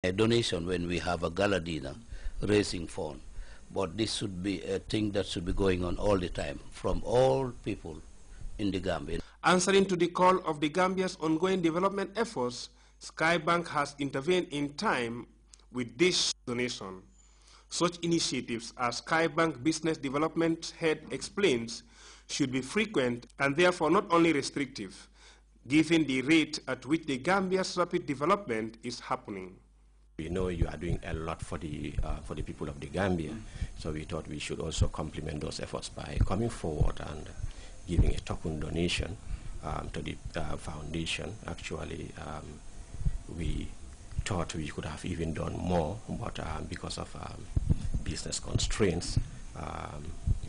A donation when we have a gala dinner, raising fund. But this should be a thing that should be going on all the time from all people in the Gambia. Answering to the call of the Gambia's ongoing development efforts, Skybank has intervened in time with this donation. Such initiatives, as Skybank Business Development Head explains, should be frequent and therefore not only restrictive, given the rate at which the Gambia's rapid development is happening. We know you are doing a lot for the people of the Gambia, so we thought we should also complement those efforts by coming forward and giving a token donation to the foundation. Actually, we thought we could have even done more, but because of business constraints,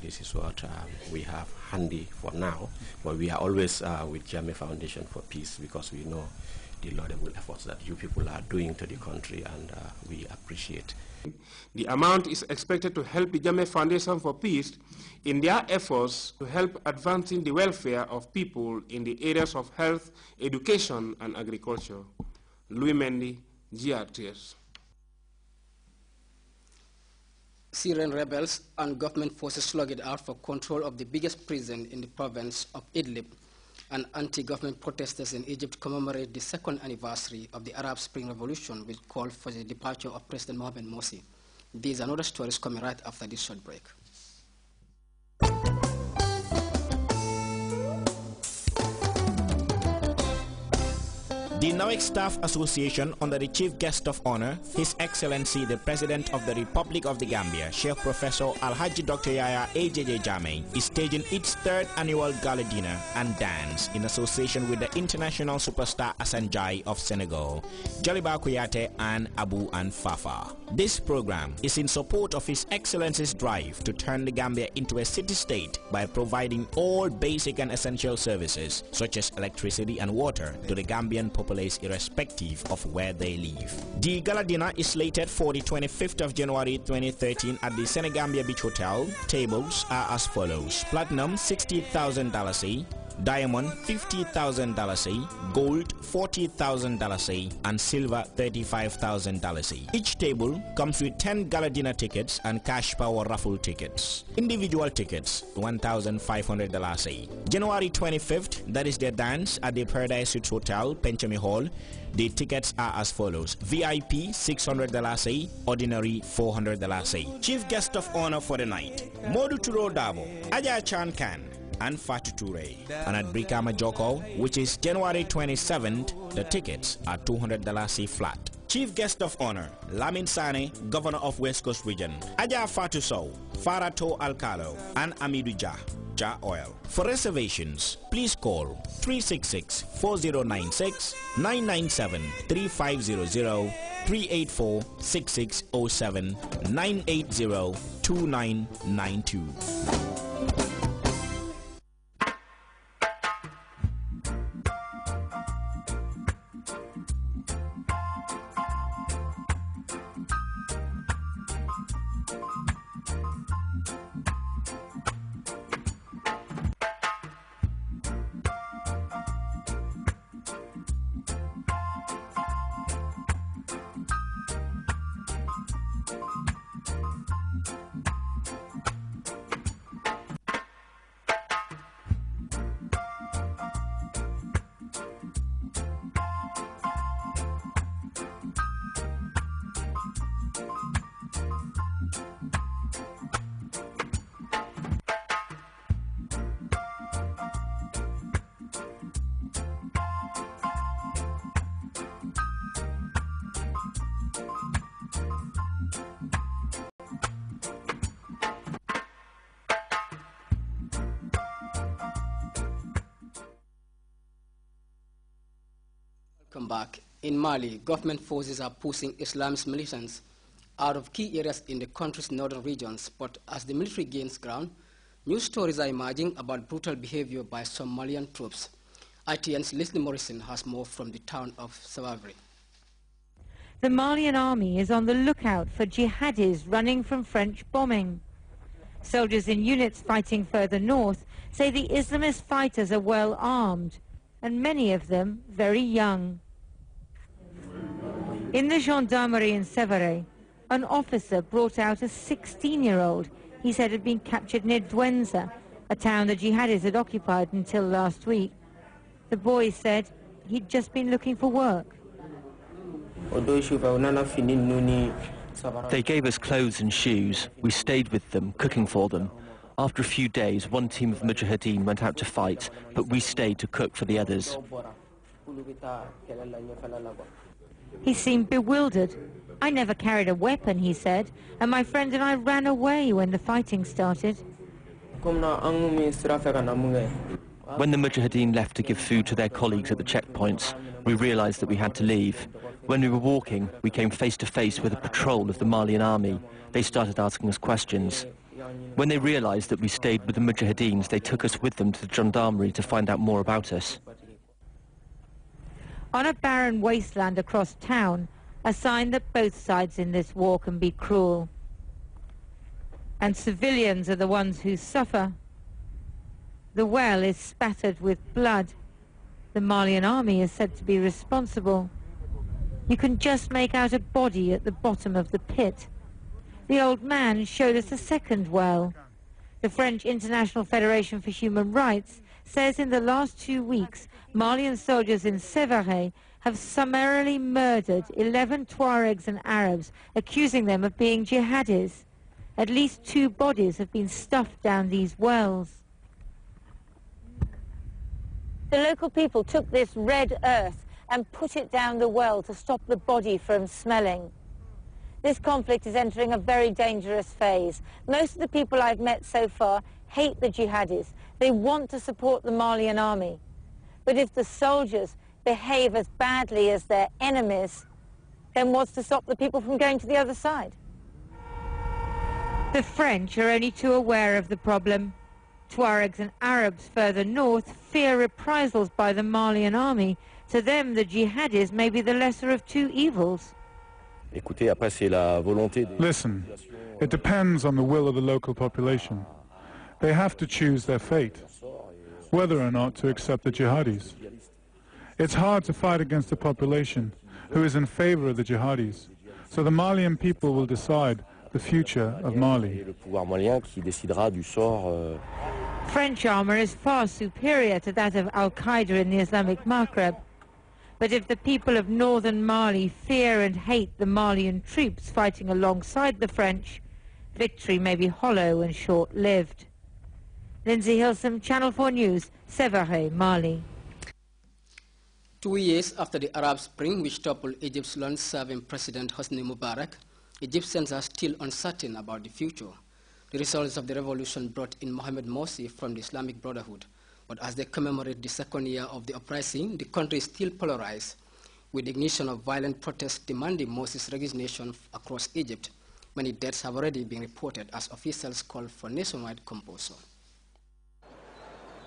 this is what we have handy for now. But we are always with Jammeh Foundation for Peace, because we know the laudable efforts that you people are doing to the country, and we appreciate. The amount is expected to help the Jammeh Foundation for Peace in their efforts to help advancing the welfare of people in the areas of health, education, and agriculture. Louis Mendy, Grts. Syrian rebels and government forces slugged out for control of the biggest prison in the province of Idlib, and anti-government protesters in Egypt commemorate the second anniversary of the Arab Spring Revolution, which called for the departure of President Mohamed Morsi. These and other stories coming right after this short break. The NAWEC Staff Association, under the Chief Guest of Honor, His Excellency the President of the Republic of the Gambia, Sheikh Professor Alhaji Dr. Yaya AJJ Jammeh, is staging its third annual gala dinner and dance in association with the international superstar Assane Jai of Senegal, Jaliba Kouyaté and Abu and Fafa. This program is in support of His Excellency's drive to turn the Gambia into a city-state by providing all basic and essential services such as electricity and water to the Gambian population, irrespective of where they live. The gala dinner is slated for the 25th of January 2013 at the Senegambia Beach Hotel. Tables are as follows: Platinum $60,000, Diamond $50,000, Gold $40,000, and Silver $35,000. Each table comes with 10 gala dinner tickets and cash power raffle tickets. Individual tickets $1,500. January 25th, that is the dance at the Paradise Suites Hotel, Penchami Hall. The tickets are as follows: VIP $600, Ordinary $400. Chief Guest of Honor for the night: Modu Turo Dabo, Aja Chan Khan, and Fatu Toure. And at Brikama Joko, which is January 27th, the tickets are $200 flat. Chief Guest of Honor: Lamin Sane, Governor of West Coast Region, Aja Fatu Sow, Farato Alcalo, and Amidou Ja Oil. For reservations, please call 366-4096, 997-3500, 384-6607, 980-2992. Welcome back. In Mali, government forces are pushing Islamist militants out of key areas in the country's northern regions, but as the military gains ground, new stories are emerging about brutal behavior by some Malian troops. ITN's Leslie Morrison has more from the town of Savavri. The Malian army is on the lookout for jihadis running from French bombing. Soldiers in units fighting further north say the Islamist fighters are well armed, and many of them very young. In the gendarmerie in Severe, an officer brought out a 16-year-old he said had been captured near Duenza, a town the jihadis had occupied until last week. The boy said he'd just been looking for work. They gave us clothes and shoes. We stayed with them, cooking for them. After a few days, one team of Mujahideen went out to fight, but we stayed to cook for the others. He seemed bewildered. I never carried a weapon, he said, and my friend and I ran away when the fighting started. When the Mujahideen left to give food to their colleagues at the checkpoints, we realized that we had to leave. When we were walking, we came face to face with a patrol of the Malian army. They started asking us questions. When they realized that we stayed with the Mujahideens, they took us with them to the gendarmerie to find out more about us. On a barren wasteland across town, a sign that both sides in this war can be cruel. And civilians are the ones who suffer. The well is spattered with blood. The Malian army is said to be responsible. You can just make out a body at the bottom of the pit. The old man showed us a second well. The French International Federation for Human Rights says in the last 2 weeks, Malian soldiers in Severe have summarily murdered 11 Tuaregs and Arabs, accusing them of being jihadis. At least 2 bodies have been stuffed down these wells. The local people took this red earth and put it down the well to stop the body from smelling. This conflict is entering a very dangerous phase. Most of the people I've met so far hate the jihadis. They want to support the Malian army. But if the soldiers behave as badly as their enemies, then what's to stop the people from going to the other side? The French are only too aware of the problem. Tuaregs and Arabs further north fear reprisals by the Malian army. To them, the jihadis may be the lesser of 2 evils. Listen, it depends on the will of the local population. They have to choose their fate, whether or not to accept the jihadis. It's hard to fight against a population who is in favor of the jihadis, so the Malian people will decide the future of Mali. French armor is far superior to that of Al-Qaeda in the Islamic Maghreb. But if the people of northern Mali fear and hate the Malian troops fighting alongside the French, victory may be hollow and short-lived. Lindsay Hilsum, Channel 4 News, Severe, Mali. 2 years after the Arab Spring, which toppled Egypt's long-serving President Hosni Mubarak, Egyptians are still uncertain about the future. The results of the revolution brought in Mohamed Morsi from the Islamic Brotherhood. But as they commemorate the second year of the uprising, the country is still polarized, with the ignition of violent protests demanding Morsi's resignation across Egypt. Many deaths have already been reported as officials call for nationwide composure.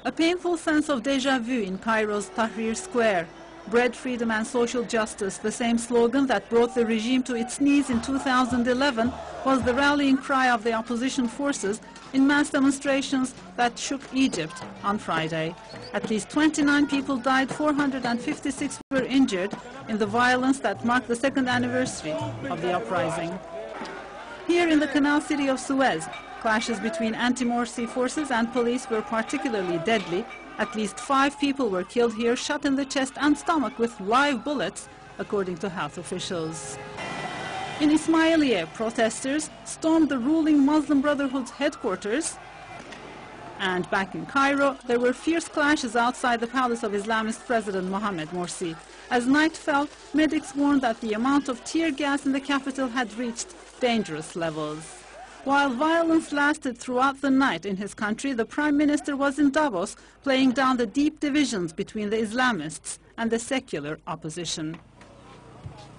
A painful sense of déjà vu in Cairo's Tahrir Square. Bread, freedom and social justice, the same slogan that brought the regime to its knees in 2011, was the rallying cry of the opposition forces in mass demonstrations that shook Egypt on Friday. At least 29 people died, 456 were injured in the violence that marked the second anniversary of the uprising. Here in the canal city of Suez, clashes between anti-Morsi forces and police were particularly deadly. At least 5 people were killed here, shot in the chest and stomach with live bullets, according to health officials. In Ismailia, protesters stormed the ruling Muslim Brotherhood's headquarters. And back in Cairo, there were fierce clashes outside the palace of Islamist President Mohamed Morsi. As night fell, medics warned that the amount of tear gas in the capital had reached dangerous levels. While violence lasted throughout the night in his country, the Prime Minister was in Davos, playing down the deep divisions between the Islamists and the secular opposition.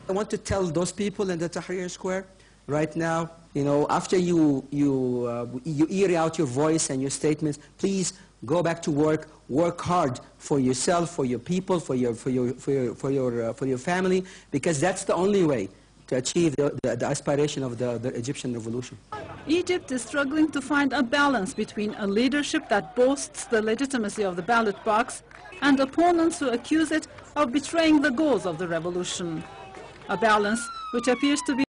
I want to tell those people in the Tahrir Square right now, after you air out your voice and your statements, please go back to work hard for yourself, for your people, for your family, because that's the only way to achieve the aspiration of the Egyptian revolution. Egypt is struggling to find a balance between a leadership that boasts the legitimacy of the ballot box and opponents who accuse it of betraying the goals of the revolution. a balance which appears to be